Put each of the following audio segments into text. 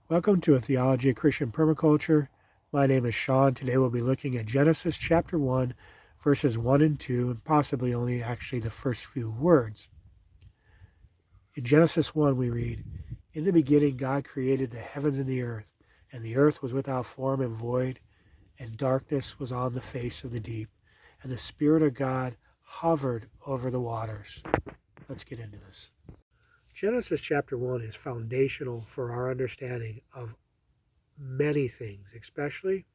Welcome to a Theology of Christian Permaculture. My name is Shawn. Today we'll be looking at Genesis chapter 1, verses 1 and 2, and possibly only actually the first few words. In Genesis 1 we read, "In the beginning God created the heavens and the earth was without form and void, and darkness was on the face of the deep, and the Spirit of God hovered over the waters." Let's get into this. Genesis chapter 1 is foundational for our understanding of many things, especially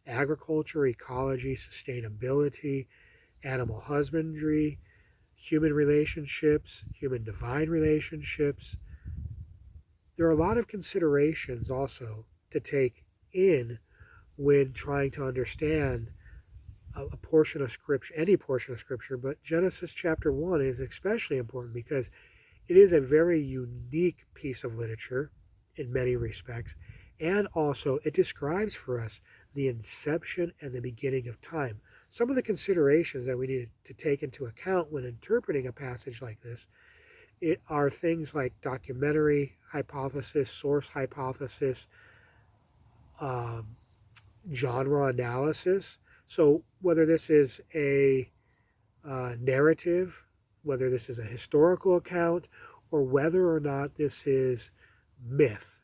agriculture, ecology, sustainability, animal husbandry, human relationships, human-divine relationships. There are a lot of considerations also to take in when trying to understand a portion of Scripture, any portion of Scripture, but Genesis chapter 1 is especially important because it is a very unique piece of literature in many respects, and also it describes for us the inception and the beginning of time. Some of the considerations that we need to take into account when interpreting a passage like this are things like documentary hypothesis, source hypothesis, genre analysis. So whether this is a narrative, whether this is a historical account, or whether or not this is myth.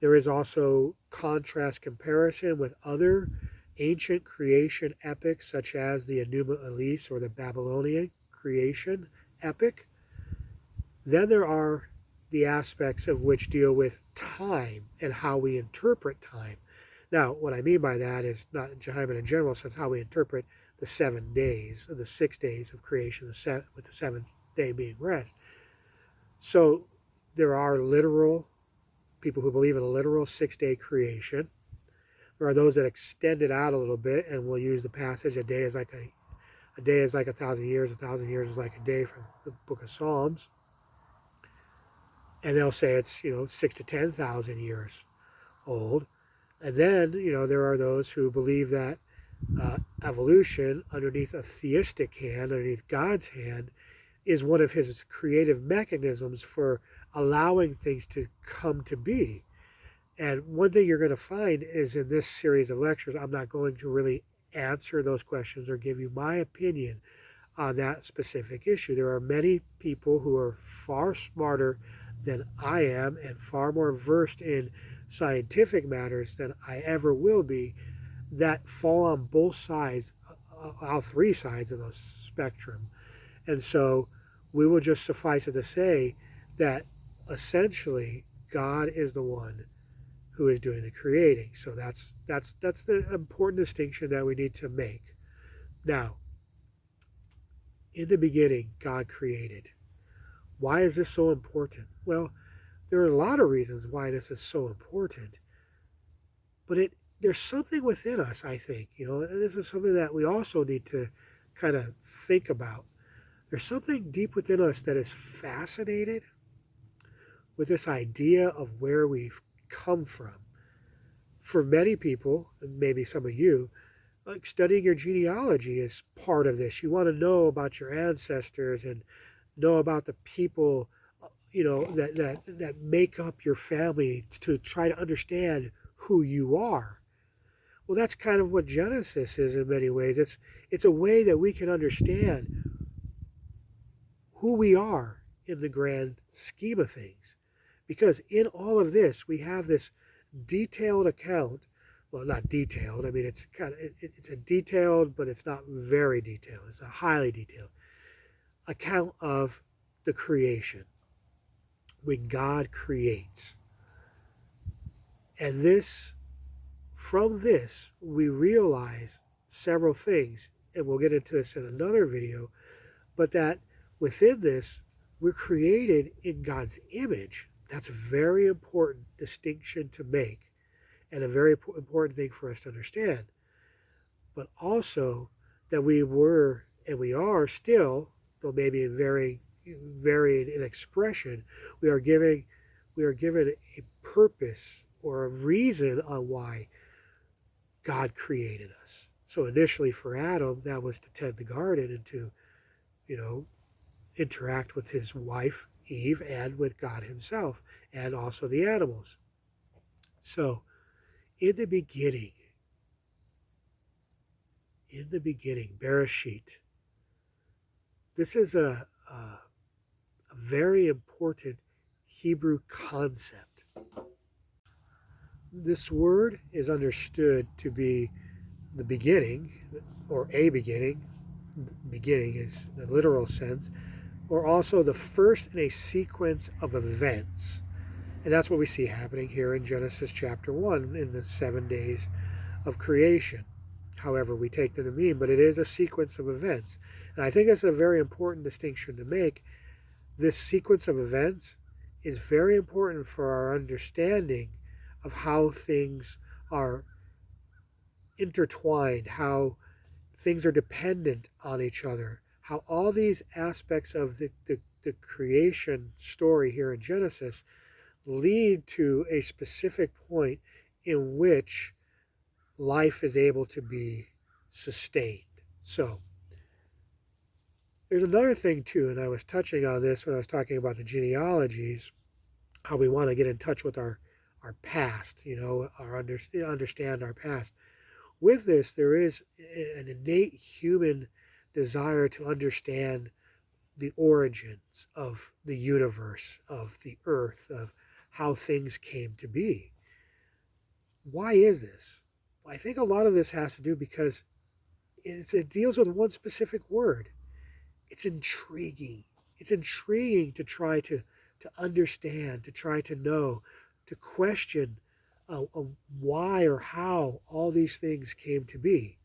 There is also contrast comparison with other ancient creation epics such as the Enuma Elish or the Babylonian creation epic. Then there are the aspects of which deal with time and how we interpret time. Now, what I mean by that is not time in a general sense, how we interpret the 7 days, or the 6 days of creation, with the seventh day being rest. So there are literal people who believe in a literal 6-day creation. There are those that extend it out a little bit and will use the passage, a day is like 1,000 years, 1,000 years is like a day from the book of Psalms. And they'll say it's, 6 to 10,000 years old. And then, there are those who believe that evolution underneath a theistic hand, underneath God's hand, is one of his creative mechanisms for allowing things to come to be. And one thing you're going to find is in this series of lectures, I'm not going to really answer those questions or give you my opinion on that specific issue. There are many people who are far smarter than I am and far more versed in scientific matters than I ever will be that fall on both sides, all three sides of the spectrum. And so we will just suffice it to say that essentially God is the one who is doing the creating. So that's the important distinction that we need to make. Now, in the beginning, God created. Why is this so important? Well, there are a lot of reasons why this is so important, but there's something within us, I think, and this is something that we also need to kind of think about. There's something deep within us that is fascinated with this idea of where we've come from. For many people, and maybe some of you, like studying your genealogy is part of this. You want to know about your ancestors and know about the people, that make up your family to try to understand who you are. Well, that's kind of what Genesis is in many ways. It's a way that we can understand who we are in the grand scheme of things. Because in all of this, we have this detailed account. Well, not detailed. I mean, it's a detailed, but it's not very detailed. It's a highly detailed account of the creation, when God creates. And from this, we realize several things, and we'll get into this in another video, but that within this, we're created in God's image. That's a very important distinction to make and a very important thing for us to understand. But also that we were and we are still, though maybe in varying in expression, we are given a purpose or a reason on why God created us. So initially for Adam, that was to tend the garden and to, interact with his wife, Eve, and with God himself, and also the animals. So, in the beginning, Bereshit, this is a very important Hebrew concept. This word is understood to be the beginning, or a beginning. Beginning is the literal sense, or also the first in a sequence of events. And that's what we see happening here in Genesis chapter 1 in the 7 days of creation. However we take them to mean, but it is a sequence of events. And I think that's a very important distinction to make. This sequence of events is very important for our understanding of how things are intertwined, how things are dependent on each other, how all these aspects of the creation story here in Genesis lead to a specific point in which life is able to be sustained. So there's another thing too, and I was touching on this when I was talking about the genealogies, how we want to get in touch with our past, understand our past. With this, there is an innate human desire to understand the origins of the universe, of the earth, of how things came to be. Why is this? Well, I think a lot of this has to do because it deals with one specific word. It's intriguing. It's intriguing to try to understand, to try to know, to question why or how all these things came to be.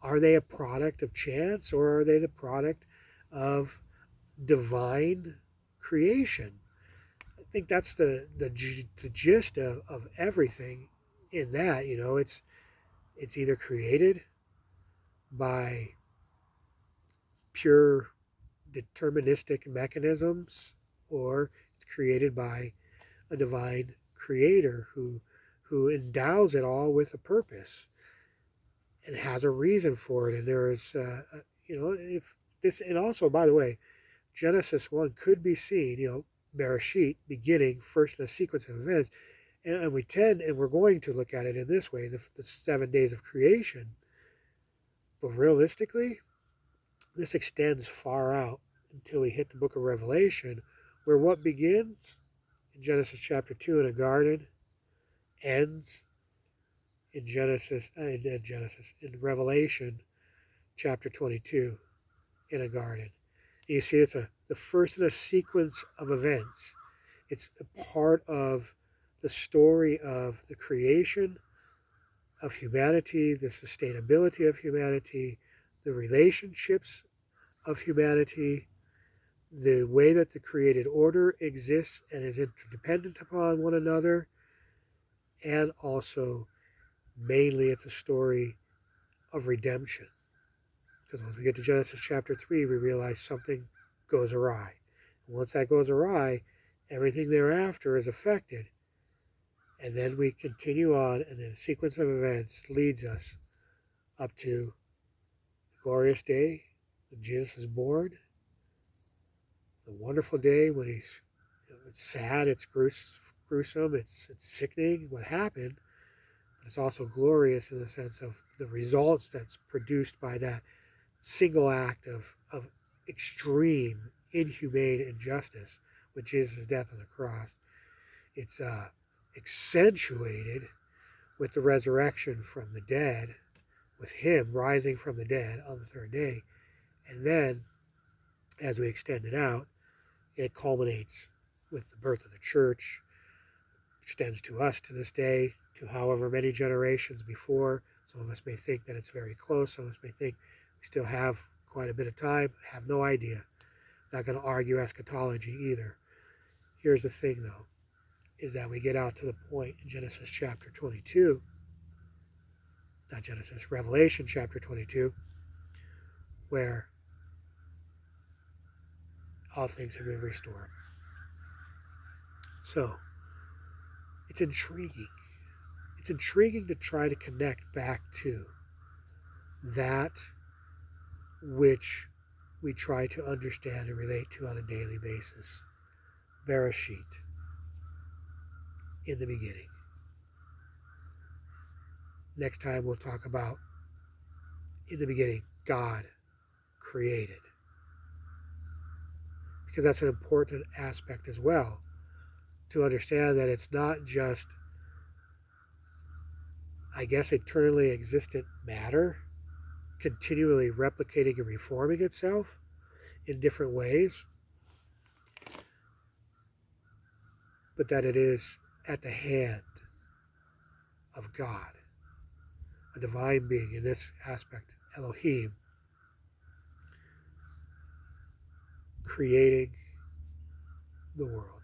Are they a product of chance, or are they the product of divine creation? I think that's the gist of everything in that. It's either created by pure deterministic mechanisms, or it's created by a divine creator who endows it all with a purpose and has a reason for it. And there is, if this, and also, by the way, Genesis 1 could be seen, Bereshit, beginning, first in a sequence of events, and we're going to look at it in this way, the 7 days of creation. But realistically, this extends far out until we hit the book of Revelation, where what begins in Genesis chapter 2 in a garden ends in in Revelation chapter 22 in a garden. And you see, it's the first in a sequence of events. It's a part of the story of the creation of humanity, the sustainability of humanity, the relationships of humanity, the way that the created order exists and is interdependent upon one another, and also, mainly, it's a story of redemption. Because once we get to Genesis chapter 3, we realize something goes awry. And once that goes awry, everything thereafter is affected. And then we continue on, and then a sequence of events leads us up to the glorious day when Jesus is born, the wonderful day when it's sad, it's gruesome, it's sickening what happened, but it's also glorious in the sense of the results that's produced by that single act of extreme, inhumane injustice with Jesus' death on the cross. It's accentuated with the resurrection from the dead, with him rising from the dead on the third day. And then, as we extend it out, it culminates with the birth of the church, extends to us to this day, to however many generations before. Some of us may think that it's very close. Some of us may think we still have quite a bit of time. I have no idea. Not going to argue eschatology either. Here's the thing, though, is that we get out to the point in Genesis chapter 22, Revelation chapter 22, where all things have been restored. So, it's intriguing. It's intriguing to try to connect back to that which we try to understand and relate to on a daily basis. Bereshit, in the beginning. Next time we'll talk about, in the beginning, God created. Because that's an important aspect as well, to understand that it's not just, I guess, eternally existent matter continually replicating and reforming itself in different ways, but that it is at the hand of God, a divine being, in this aspect, Elohim, creating the world.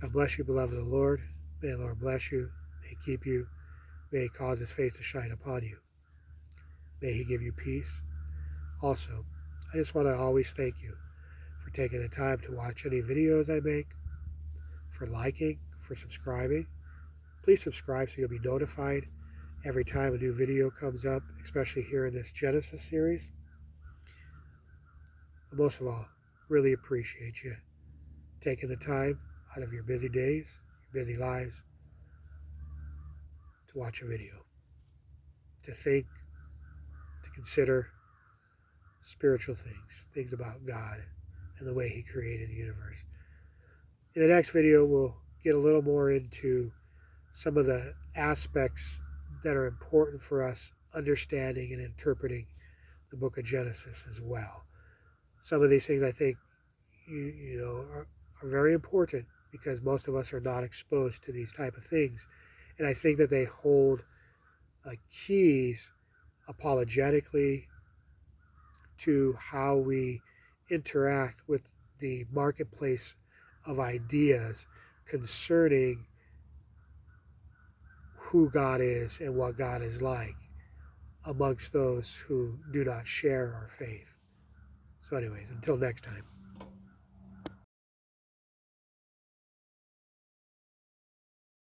God bless you, beloved of the Lord. May the Lord bless you. May He keep you. May He cause His face to shine upon you. May He give you peace. Also, I just want to always thank you for taking the time to watch any videos I make, for liking, for subscribing. Please subscribe so you'll be notified every time a new video comes up, especially here in this Genesis series. But most of all, really appreciate you taking the time out of your busy days, your busy lives, to watch a video, to think, to consider spiritual things, things about God and the way He created the universe. In the next video, we'll get a little more into some of the aspects that are important for us understanding and interpreting the book of Genesis as well. Some of these things I think are very important because most of us are not exposed to these type of things. And I think that they hold keys apologetically to how we interact with the marketplace of ideas concerning who God is and what God is like amongst those who do not share our faith. So anyways, until next time.